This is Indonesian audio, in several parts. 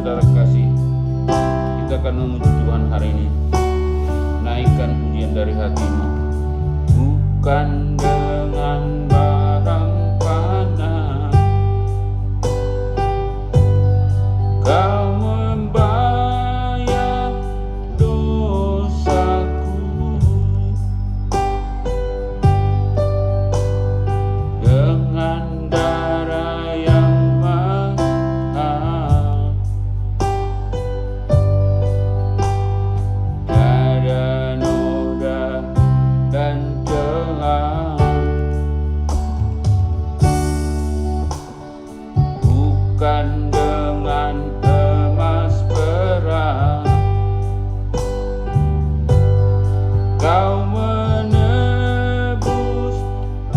saudara kasih, kita akan memuji Tuhan hari ini. Naikkan pujian dari hatimu, bukan dengan barang panah. Kau membayar dosaku dengan darah yang mahal. Tiada noda dan celah, bukan dengan emas perak. Kau menebus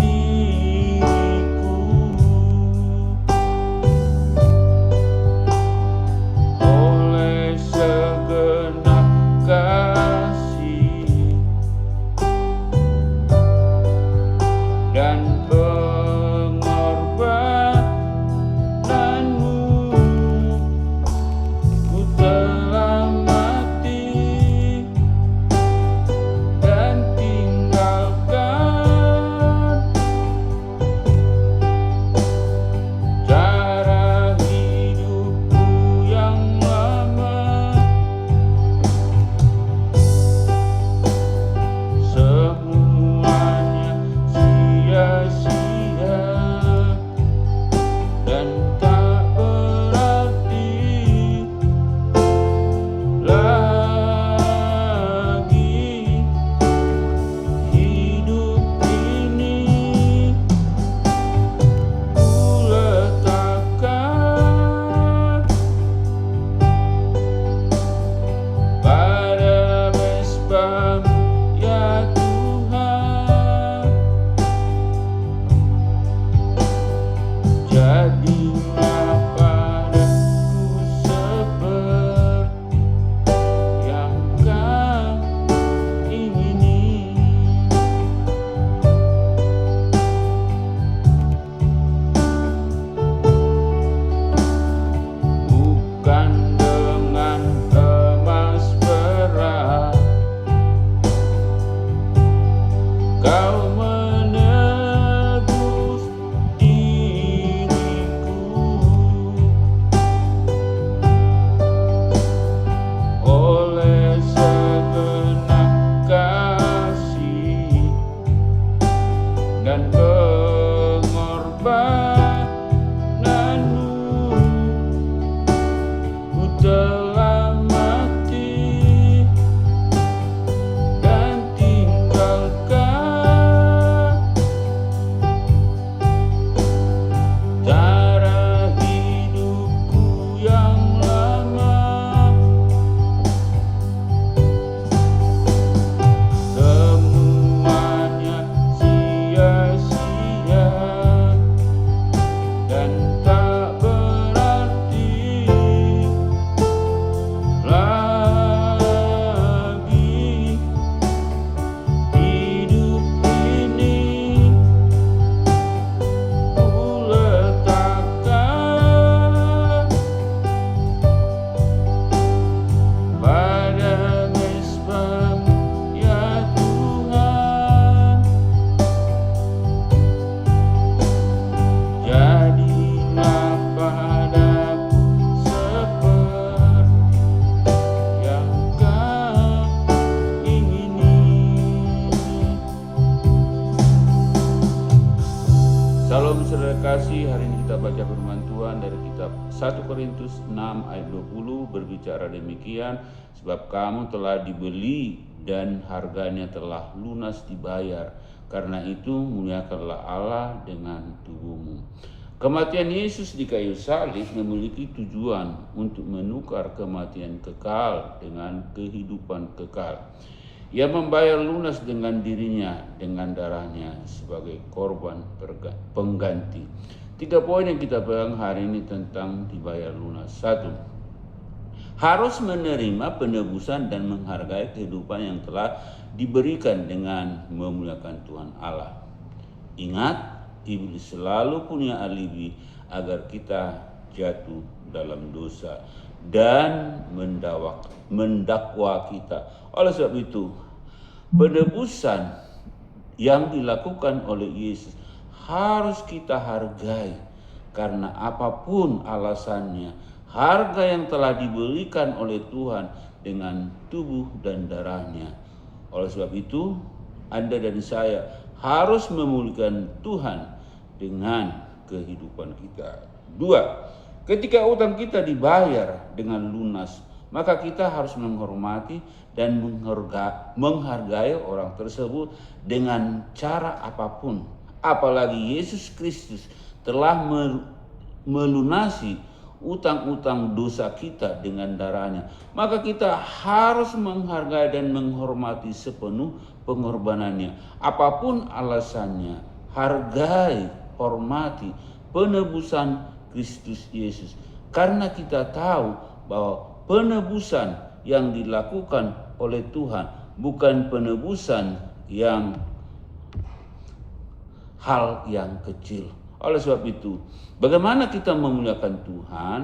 diriku oleh segenap kasih dan pengorbananmu. Ku telah mati dan tinggalkan cara hidupku yang lama. Semuanya sia-sia dan tak berarti lagi. Hidup ini ku letakkan pada mesbah-Mu, ya Tuhan. Jadilah padaku seperti yang Kau ingini. Bukan dengan emas perak. Kau menebus diriku oleh segenap kasih dan pengorbananmu. Ku telah mati dan tinggalkan cara hidupku yang lama. Semuanya sia-sia dan tak berarti lagi. Hidup ini ku letakkan pada mesbah-Mu, ya Tuhan. Jadilah padaku seperti yang Kau ingini. Salam saudara kasih, hari ini kita baca firman Tuhan dari kitab 1 Korintus 6 ayat 20, berbicara demikian, sebab kamu telah dibeli dan harganya telah lunas dibayar. Karena itu muliakanlah Allah dengan tubuhmu. Kematian Yesus di kayu salib memiliki tujuan untuk menukar kematian kekal dengan kehidupan kekal. Ia membayar lunas dengan dirinya, dengan darahnya sebagai korban pengganti. 3 poin yang kita pegang hari ini tentang dibayar lunas. 1. Harus menerima penebusan dan menghargai kehidupan yang telah diberikan dengan memuliakan Tuhan Allah. Ingat, iblis selalu punya alibi agar kita jatuh dalam dosa. dan mendakwa kita. Oleh sebab itu, penebusan yang dilakukan oleh Yesus harus kita hargai, karena apapun alasannya, harga yang telah diberikan oleh Tuhan dengan tubuh dan darahnya. Oleh sebab itu, Anda dan saya harus memuliakan Tuhan dengan kehidupan kita. 2, ketika utang kita dibayar dengan lunas, maka kita harus menghormati dan menghargai orang tersebut dengan cara apapun. Apalagi Yesus Kristus telah melunasi utang-utang dosa kita dengan darahnya, maka kita harus menghargai dan menghormati sepenuh pengorbanannya. Apapun alasannya, hargai, hormati penebusan Kristus Yesus, karena kita tahu bahwa penebusan yang dilakukan oleh Tuhan bukan penebusan yang hal yang kecil. Oleh sebab itu, bagaimana kita memuliakan Tuhan?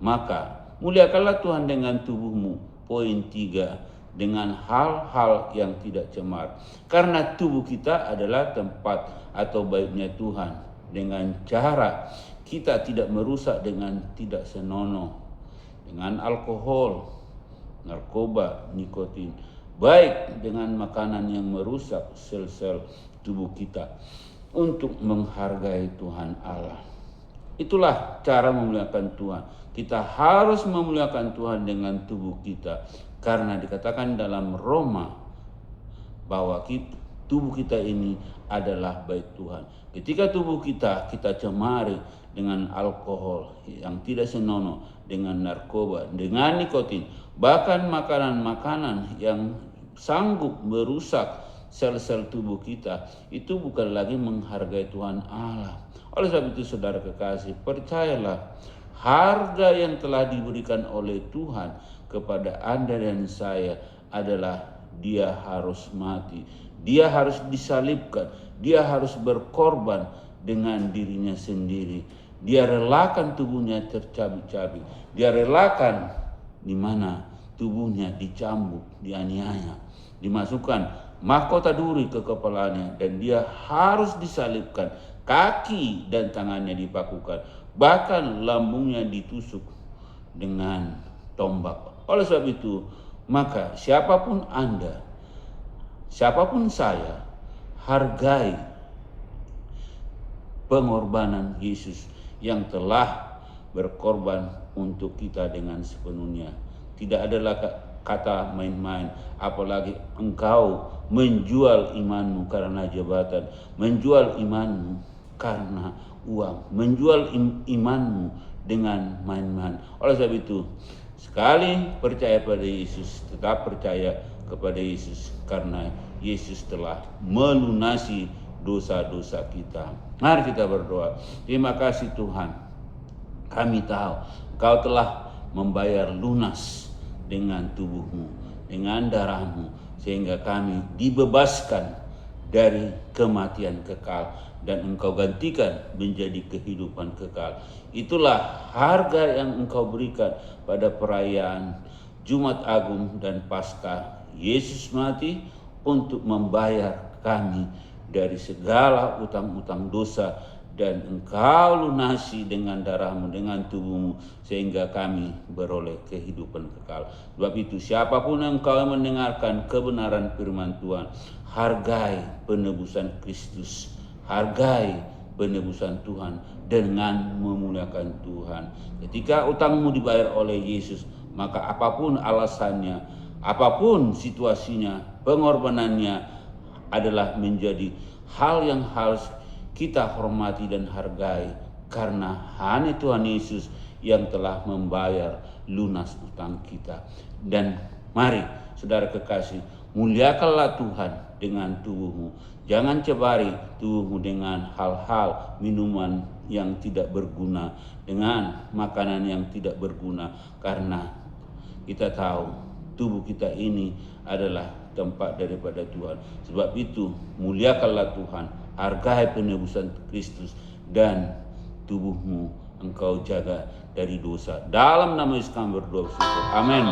Maka muliakanlah Tuhan dengan tubuhmu. Poin 3, dengan hal-hal yang tidak cemar. Karena tubuh kita adalah tempat atau baiknya Tuhan. Dengan cara kita tidak merusak dengan tidak senonoh, dengan alkohol, narkoba, nikotin, baik dengan makanan yang merusak sel-sel tubuh kita, untuk menghargai Tuhan Allah. Itulah cara memuliakan Tuhan. Kita harus memuliakan Tuhan dengan tubuh kita, karena dikatakan dalam Roma bahwa tubuh kita ini adalah bait Tuhan. Ketika tubuh kita cemari dengan alkohol yang tidak senonoh, dengan narkoba, dengan nikotin, bahkan makanan-makanan yang sanggup merusak sel-sel tubuh kita, itu bukan lagi menghargai Tuhan Allah. Oleh sebab itu, saudara kekasih, percayalah, harga yang telah diberikan oleh Tuhan kepada Anda dan saya adalah Dia harus mati, Dia harus disalibkan, Dia harus berkorban dengan dirinya sendiri. Dia relakan tubuhnya tercabik-cabik, Dia relakan di mana tubuhnya dicambuk, dianiaya, dimasukkan mahkota duri ke kepalanya, dan Dia harus disalibkan, kaki dan tangannya dipakukan, bahkan lambungnya ditusuk dengan tombak. Oleh sebab itu, maka siapapun Anda, siapapun saya, hargai pengorbanan Yesus yang telah berkorban untuk kita dengan sepenuhnya. Tidak adalah kata main-main, apalagi engkau menjual imanmu karena jabatan, menjual imanmu karena uang, menjual imanmu dengan main-main. Oleh sebab itu, sekali percaya pada Yesus, tetap percaya kepada Yesus, karena Yesus telah melunasi dosa-dosa kita. Mari kita berdoa. Terima kasih Tuhan, kami tahu Engkau telah membayar lunas dengan tubuhmu, dengan darahmu, sehingga kami dibebaskan dari kematian kekal, dan Engkau gantikan menjadi kehidupan kekal. Itulah harga yang Engkau berikan pada perayaan Jumat Agung dan Paskah. Yesus mati untuk membayar kami dari segala utang-utang dosa, dan Engkau lunasi dengan darahmu, dengan tubuhmu, sehingga kami beroleh kehidupan kekal. Sebab itu, siapapun yang Engkau mendengarkan kebenaran firman Tuhan, hargai penebusan Kristus, hargai penebusan Tuhan dengan memuliakan Tuhan. Ketika utangmu dibayar oleh Yesus, maka apapun alasannya, apapun situasinya, pengorbanannya adalah menjadi hal yang harus kita hormati dan hargai, karena hanya Tuhan Yesus yang telah membayar lunas utang kita. Dan mari saudara kekasih, muliakanlah Tuhan dengan tubuhmu. Jangan cebari tubuhmu dengan hal-hal minuman yang tidak berguna, dengan makanan yang tidak berguna, karena kita tahu tubuh kita ini adalah tempat daripada Tuhan. Sebab itu, muliakanlah Tuhan, hargai penebusan Kristus, dan tubuhmu Engkau jaga dari dosa. Dalam nama Yesus kami berdoa bersyukur. Amin.